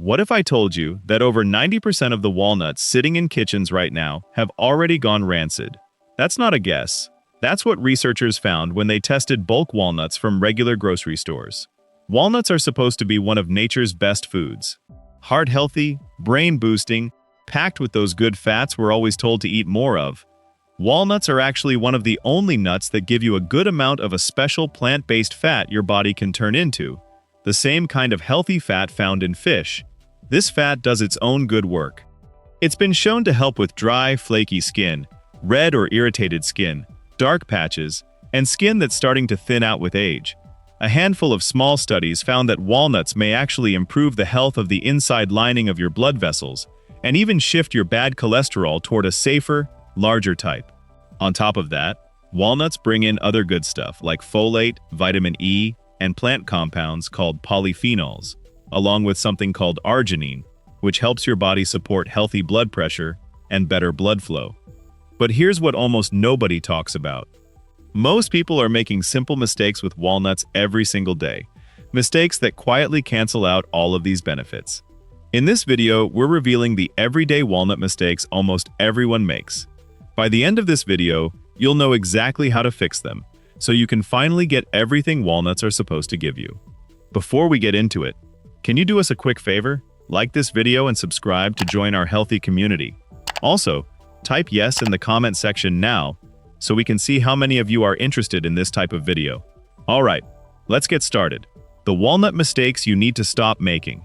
What if I told you that over 90% of the walnuts sitting in kitchens right now have already gone rancid? That's not a guess. That's what researchers found when they tested bulk walnuts from regular grocery stores. Walnuts are supposed to be one of nature's best foods. Heart-healthy, brain-boosting, packed with those good fats we're always told to eat more of. Walnuts are actually one of the only nuts that give you a good amount of a special plant-based fat your body can turn into, the same kind of healthy fat found in fish. This fat does its own good work. It's been shown to help with dry, flaky skin, red or irritated skin, dark patches, and skin that's starting to thin out with age. A handful of small studies found that walnuts may actually improve the health of the inside lining of your blood vessels, and even shift your bad cholesterol toward a safer, larger type. On top of that, walnuts bring in other good stuff like folate, vitamin E, and plant compounds called polyphenols, along with something called arginine, which helps your body support healthy blood pressure and better blood flow. But here's what almost nobody talks about. Most people are making simple mistakes with walnuts every single day, mistakes that quietly cancel out all of these benefits. In this video, we're revealing the everyday walnut mistakes almost everyone makes. By the end of this video, you'll know exactly how to fix them, so you can finally get everything walnuts are supposed to give you. Before we get into it, can you do us a quick favor? Like this video and subscribe to join our healthy community. Also, type yes in the comment section now, so we can see how many of you are interested in this type of video. Alright, let's get started. The walnut mistakes you need to stop making.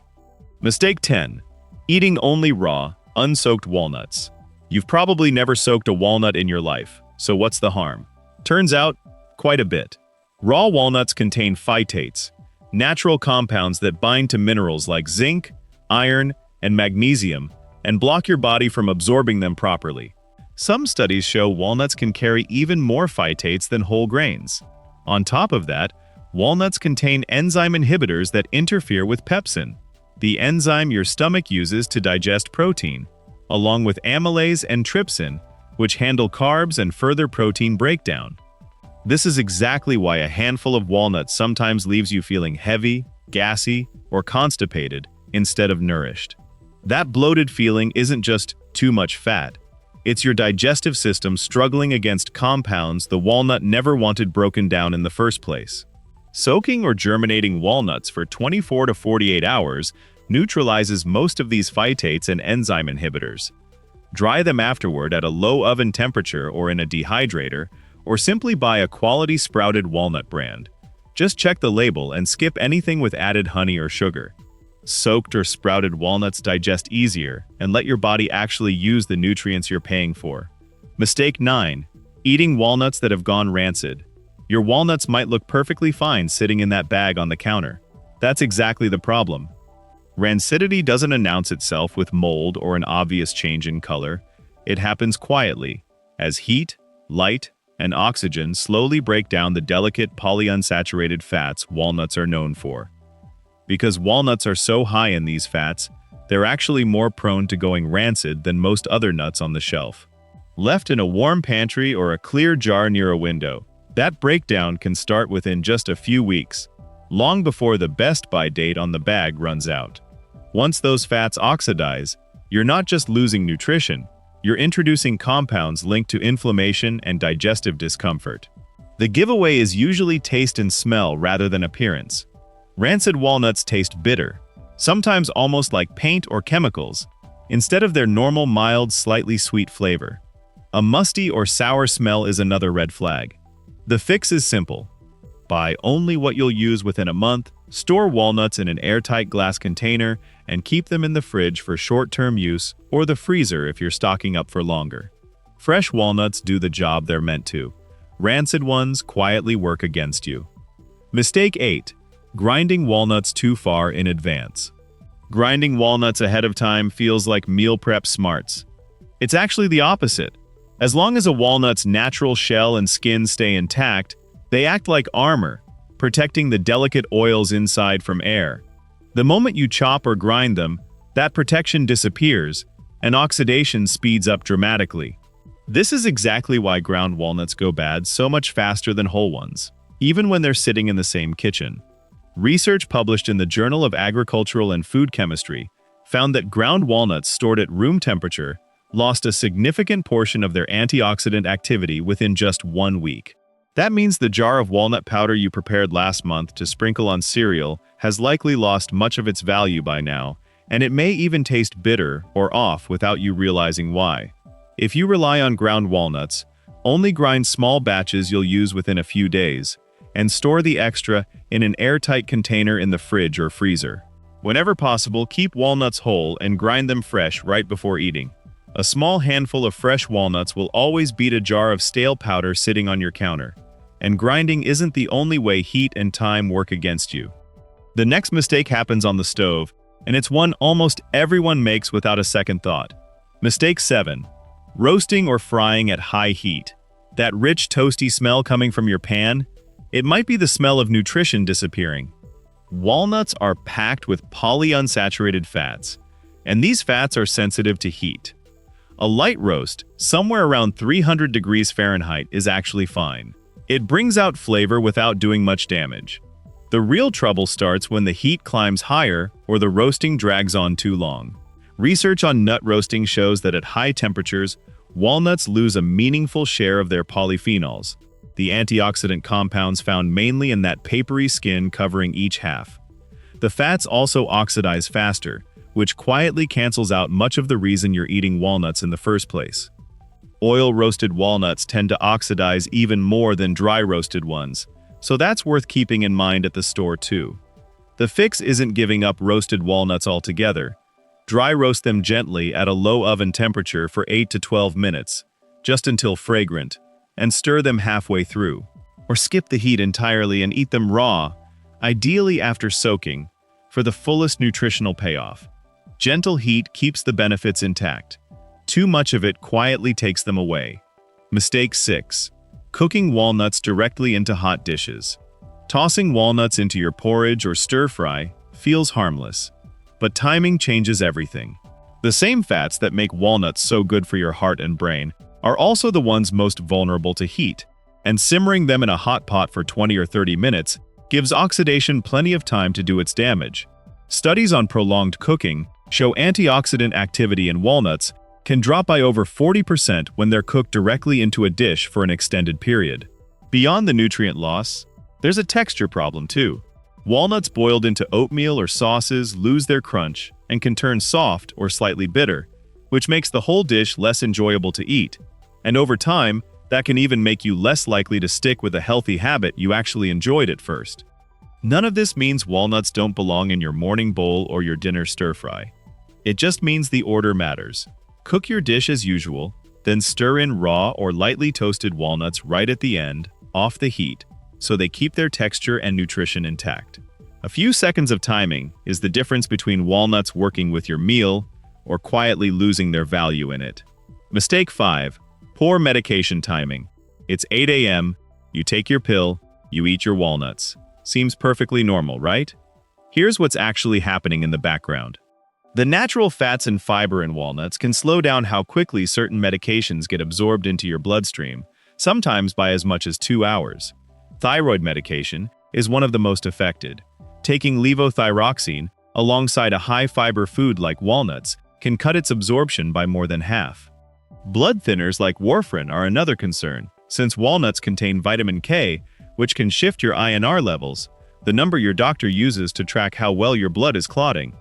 Mistake 10. Eating only raw, unsoaked walnuts. You've probably never soaked a walnut in your life, so what's the harm? Turns out, quite a bit. Raw walnuts contain phytates, natural compounds that bind to minerals like zinc, iron, and magnesium, and block your body from absorbing them properly. Some studies show walnuts can carry even more phytates than whole grains. On top of that, walnuts contain enzyme inhibitors that interfere with pepsin, the enzyme your stomach uses to digest protein, along with amylase and trypsin, which handle carbs and further protein breakdown. This is exactly why a handful of walnuts sometimes leaves you feeling heavy, gassy, or constipated instead of nourished. That bloated feeling isn't just too much fat. It's your digestive system struggling against compounds the walnut never wanted broken down in the first place. Soaking or germinating walnuts for 24 to 48 hours neutralizes most of these phytates and enzyme inhibitors. Dry them afterward at a low oven temperature or in a dehydrator, or simply buy a quality sprouted walnut brand. Just check the label and skip anything with added honey or sugar. Soaked or sprouted walnuts digest easier and let your body actually use the nutrients you're paying for. Mistake 9. Eating walnuts that have gone rancid. Your walnuts might look perfectly fine sitting in that bag on the counter. That's exactly the problem. Rancidity doesn't announce itself with mold or an obvious change in color. It happens quietly, as heat, light, and oxygen slowly break down the delicate polyunsaturated fats walnuts are known for. Because walnuts are so high in these fats, they're actually more prone to going rancid than most other nuts on the shelf. Left in a warm pantry or a clear jar near a window, that breakdown can start within just a few weeks, long before the best by date on the bag runs out. Once those fats oxidize, you're not just losing nutrition, you're introducing compounds linked to inflammation and digestive discomfort. The giveaway is usually taste and smell rather than appearance. Rancid walnuts taste bitter, sometimes almost like paint or chemicals, instead of their normal mild, slightly sweet flavor. A musty or sour smell is another red flag. The fix is simple. Buy only what you'll use within a month, store walnuts in an airtight glass container, and keep them in the fridge for short-term use or the freezer if you're stocking up for longer. Fresh walnuts do the job they're meant to. Rancid ones quietly work against you. Mistake 8. Grinding walnuts too far in advance. Grinding walnuts ahead of time feels like meal prep smarts. It's actually the opposite. As long as a walnut's natural shell and skin stay intact, they act like armor, protecting the delicate oils inside from air. The moment you chop or grind them, that protection disappears, and oxidation speeds up dramatically. This is exactly why ground walnuts go bad so much faster than whole ones, even when they're sitting in the same kitchen. Research published in the Journal of Agricultural and Food Chemistry found that ground walnuts stored at room temperature lost a significant portion of their antioxidant activity within just 1 week. That means the jar of walnut powder you prepared last month to sprinkle on cereal has likely lost much of its value by now, and it may even taste bitter or off without you realizing why. If you rely on ground walnuts, only grind small batches you'll use within a few days, and store the extra in an airtight container in the fridge or freezer. Whenever possible, keep walnuts whole and grind them fresh right before eating. A small handful of fresh walnuts will always beat a jar of stale powder sitting on your counter. And grinding isn't the only way heat and time work against you. The next mistake happens on the stove, and it's one almost everyone makes without a second thought. Mistake 7. Roasting or frying at high heat. That rich, toasty smell coming from your pan? It might be the smell of nutrition disappearing. Walnuts are packed with polyunsaturated fats, and these fats are sensitive to heat. A light roast, somewhere around 300 degrees Fahrenheit, is actually fine. It brings out flavor without doing much damage. The real trouble starts when the heat climbs higher or the roasting drags on too long. Research on nut roasting shows that at high temperatures, walnuts lose a meaningful share of their polyphenols, the antioxidant compounds found mainly in that papery skin covering each half. The fats also oxidize faster, which quietly cancels out much of the reason you're eating walnuts in the first place. Oil-roasted walnuts tend to oxidize even more than dry-roasted ones, so that's worth keeping in mind at the store too. The fix isn't giving up roasted walnuts altogether. Dry roast them gently at a low oven temperature for 8 to 12 minutes, just until fragrant, and stir them halfway through. Or skip the heat entirely and eat them raw, ideally after soaking, for the fullest nutritional payoff. Gentle heat keeps the benefits intact. Too much of it quietly takes them away. Mistake 6. Cooking walnuts directly into hot dishes. Tossing walnuts into your porridge or stir-fry feels harmless, but timing changes everything. The same fats that make walnuts so good for your heart and brain are also the ones most vulnerable to heat, and simmering them in a hot pot for 20 or 30 minutes gives oxidation plenty of time to do its damage. Studies on prolonged cooking show antioxidant activity in walnuts can drop by over 40% when they're cooked directly into a dish for an extended period. Beyond the nutrient loss, there's a texture problem too. Walnuts boiled into oatmeal or sauces lose their crunch and can turn soft or slightly bitter, which makes the whole dish less enjoyable to eat. And over time, that can even make you less likely to stick with a healthy habit you actually enjoyed at first. None of this means walnuts don't belong in your morning bowl or your dinner stir-fry. It just means the order matters. Cook your dish as usual, then stir in raw or lightly toasted walnuts right at the end, off the heat, so they keep their texture and nutrition intact. A few seconds of timing is the difference between walnuts working with your meal or quietly losing their value in it. Mistake 5. Poor medication timing. It's 8 a.m., you take your pill, you eat your walnuts. Seems perfectly normal, right? Here's what's actually happening in the background. The natural fats and fiber in walnuts can slow down how quickly certain medications get absorbed into your bloodstream, sometimes by as much as 2 hours. Thyroid medication is one of the most affected. Taking levothyroxine alongside a high-fiber food like walnuts can cut its absorption by more than half. Blood thinners like warfarin are another concern, since walnuts contain vitamin K, which can shift your INR levels, the number your doctor uses to track how well your blood is clotting.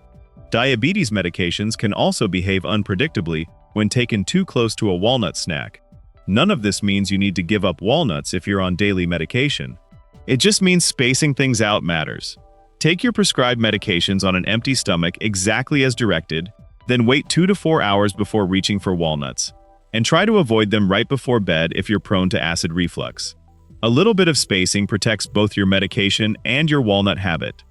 Diabetes medications can also behave unpredictably when taken too close to a walnut snack. None of this means you need to give up walnuts if you're on daily medication. It just means spacing things out matters. Take your prescribed medications on an empty stomach exactly as directed, then wait 2 to 4 hours before reaching for walnuts. And try to avoid them right before bed if you're prone to acid reflux. A little bit of spacing protects both your medication and your walnut habit.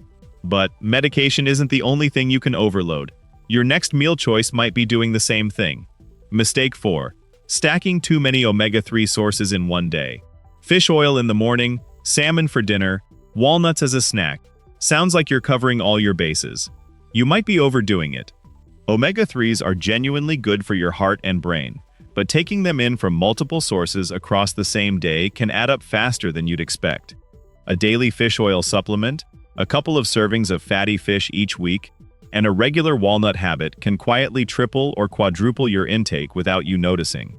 But medication isn't the only thing you can overload. Your next meal choice might be doing the same thing. Mistake 4. Stacking too many omega-3 sources in one day. Fish oil in the morning, salmon for dinner, walnuts as a snack. Sounds like you're covering all your bases. You might be overdoing it. Omega-3s are genuinely good for your heart and brain, but taking them in from multiple sources across the same day can add up faster than you'd expect. A daily fish oil supplement, a couple of servings of fatty fish each week, and a regular walnut habit can quietly triple or quadruple your intake without you noticing.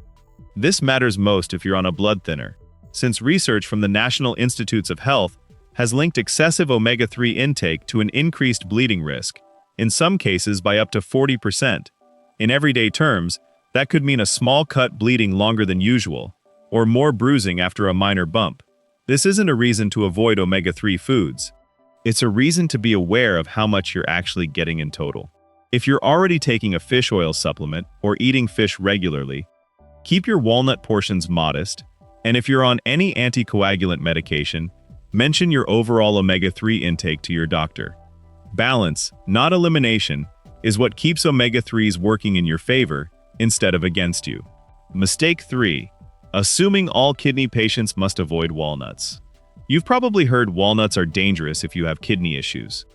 This matters most if you're on a blood thinner, since research from the National Institutes of Health has linked excessive omega-3 intake to an increased bleeding risk, in some cases by up to 40%. In everyday terms, that could mean a small cut bleeding longer than usual, or more bruising after a minor bump. This isn't a reason to avoid omega-3 foods. It's a reason to be aware of how much you're actually getting in total. If you're already taking a fish oil supplement or eating fish regularly, keep your walnut portions modest, and if you're on any anticoagulant medication, mention your overall omega-3 intake to your doctor. Balance, not elimination, is what keeps omega-3s working in your favor instead of against you. Mistake 3. Assuming all kidney patients must avoid walnuts. You've probably heard walnuts are dangerous if you have kidney issues.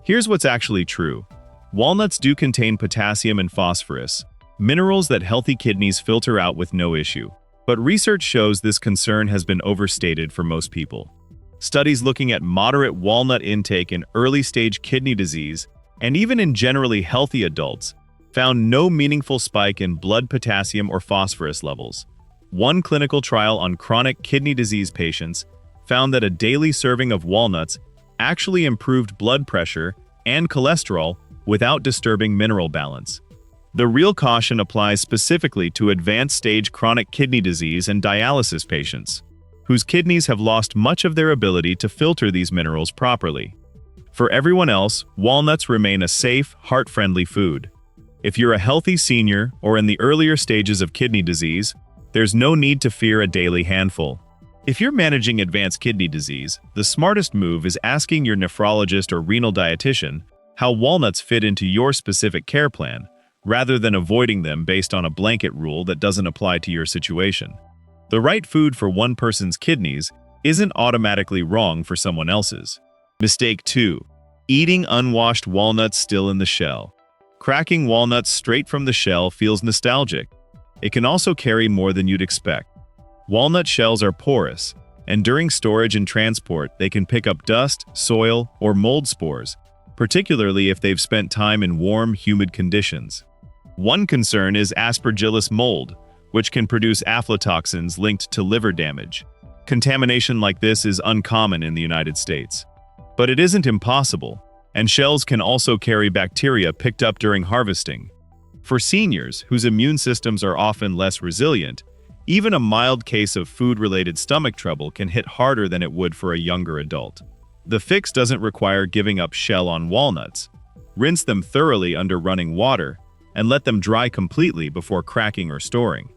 Here's what's actually true. Walnuts do contain potassium and phosphorus, minerals that healthy kidneys filter out with no issue. But research shows this concern has been overstated for most people. Studies looking at moderate walnut intake in early-stage kidney disease, and even in generally healthy adults, found no meaningful spike in blood potassium or phosphorus levels. One clinical trial on chronic kidney disease patients found that a daily serving of walnuts actually improved blood pressure and cholesterol without disturbing mineral balance. The real caution applies specifically to advanced stage chronic kidney disease and dialysis patients, whose kidneys have lost much of their ability to filter these minerals properly. For everyone else, walnuts remain a safe, heart-friendly food. If you're a healthy senior or in the earlier stages of kidney disease, there's no need to fear a daily handful. If you're managing advanced kidney disease, the smartest move is asking your nephrologist or renal dietitian how walnuts fit into your specific care plan, rather than avoiding them based on a blanket rule that doesn't apply to your situation. The right food for one person's kidneys isn't automatically wrong for someone else's. Mistake 2. Eating unwashed walnuts still in the shell. Cracking walnuts straight from the shell feels nostalgic. It can also carry more than you'd expect. Walnut shells are porous, and during storage and transport, they can pick up dust, soil, or mold spores, particularly if they've spent time in warm, humid conditions. One concern is Aspergillus mold, which can produce aflatoxins linked to liver damage. Contamination like this is uncommon in the United States. But it isn't impossible, and shells can also carry bacteria picked up during harvesting. For seniors, whose immune systems are often less resilient, even a mild case of food-related stomach trouble can hit harder than it would for a younger adult. The fix doesn't require giving up shell on walnuts. Rinse them thoroughly under running water and let them dry completely before cracking or storing.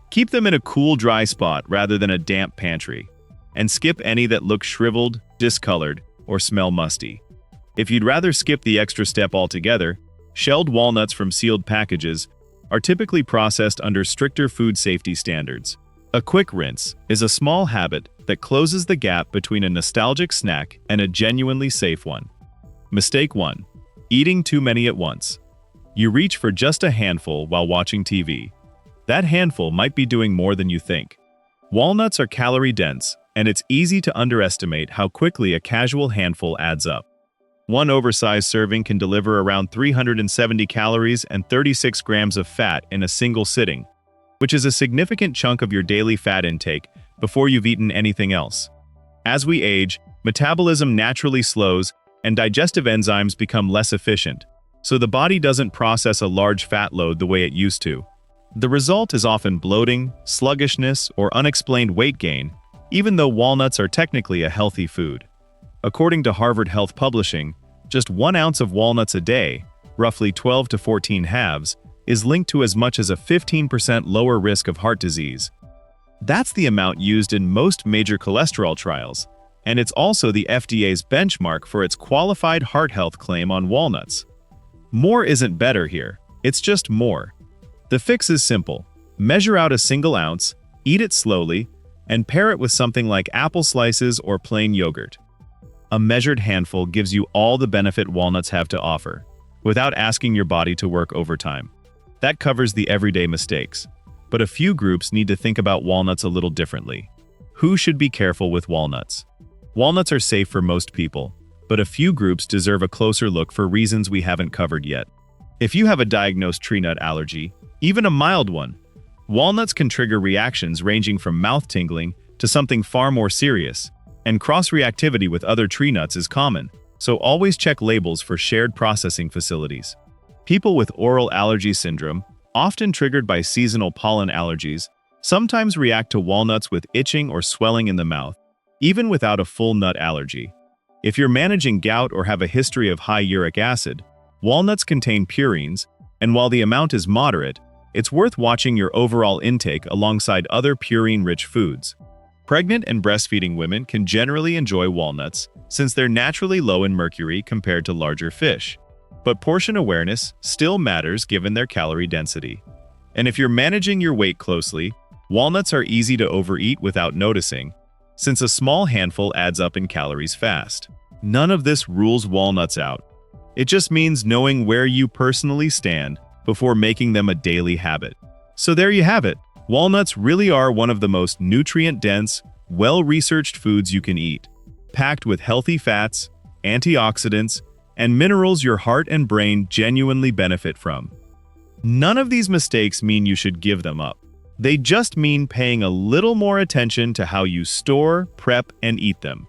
Keep them in a cool, dry spot rather than a damp pantry, and skip any that look shriveled, discolored, or smell musty. If you'd rather skip the extra step altogether, shelled walnuts from sealed packages are typically processed under stricter food safety standards. A quick rinse is a small habit that closes the gap between a nostalgic snack and a genuinely safe one. Mistake 1. Eating too many at once. You reach for just a handful while watching TV. That handful might be doing more than you think. Walnuts are calorie-dense, and it's easy to underestimate how quickly a casual handful adds up. One oversized serving can deliver around 370 calories and 36 grams of fat in a single sitting, which is a significant chunk of your daily fat intake before you've eaten anything else. As we age, metabolism naturally slows and digestive enzymes become less efficient, so the body doesn't process a large fat load the way it used to. The result is often bloating, sluggishness, or unexplained weight gain, even though walnuts are technically a healthy food. According to Harvard Health Publishing, just 1 ounce of walnuts a day, roughly 12 to 14 halves, is linked to as much as a 15% lower risk of heart disease. That's the amount used in most major cholesterol trials, and it's also the FDA's benchmark for its qualified heart health claim on walnuts. More isn't better here, it's just more. The fix is simple. Measure out a single ounce, eat it slowly, and pair it with something like apple slices or plain yogurt. A measured handful gives you all the benefit walnuts have to offer, without asking your body to work overtime. That covers the everyday mistakes. But a few groups need to think about walnuts a little differently. Who should be careful with walnuts? Walnuts are safe for most people, but a few groups deserve a closer look for reasons we haven't covered yet. If you have a diagnosed tree nut allergy, even a mild one, walnuts can trigger reactions ranging from mouth tingling to something far more serious, and cross-reactivity with other tree nuts is common, so always check labels for shared processing facilities. People with oral allergy syndrome, often triggered by seasonal pollen allergies, sometimes react to walnuts with itching or swelling in the mouth, even without a full nut allergy. If you're managing gout or have a history of high uric acid, walnuts contain purines, and while the amount is moderate, it's worth watching your overall intake alongside other purine-rich foods. Pregnant and breastfeeding women can generally enjoy walnuts since they're naturally low in mercury compared to larger fish. But portion awareness still matters given their calorie density. And if you're managing your weight closely, walnuts are easy to overeat without noticing, since a small handful adds up in calories fast. None of this rules walnuts out. It just means knowing where you personally stand before making them a daily habit. So there you have it. Walnuts really are one of the most nutrient-dense, well-researched foods you can eat, packed with healthy fats, antioxidants, and minerals your heart and brain genuinely benefit from. None of these mistakes mean you should give them up. They just mean paying a little more attention to how you store, prep, and eat them.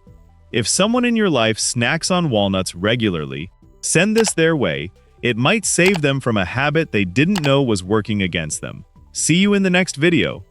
If someone in your life snacks on walnuts regularly, send this their way. It might save them from a habit they didn't know was working against them. See you in the next video.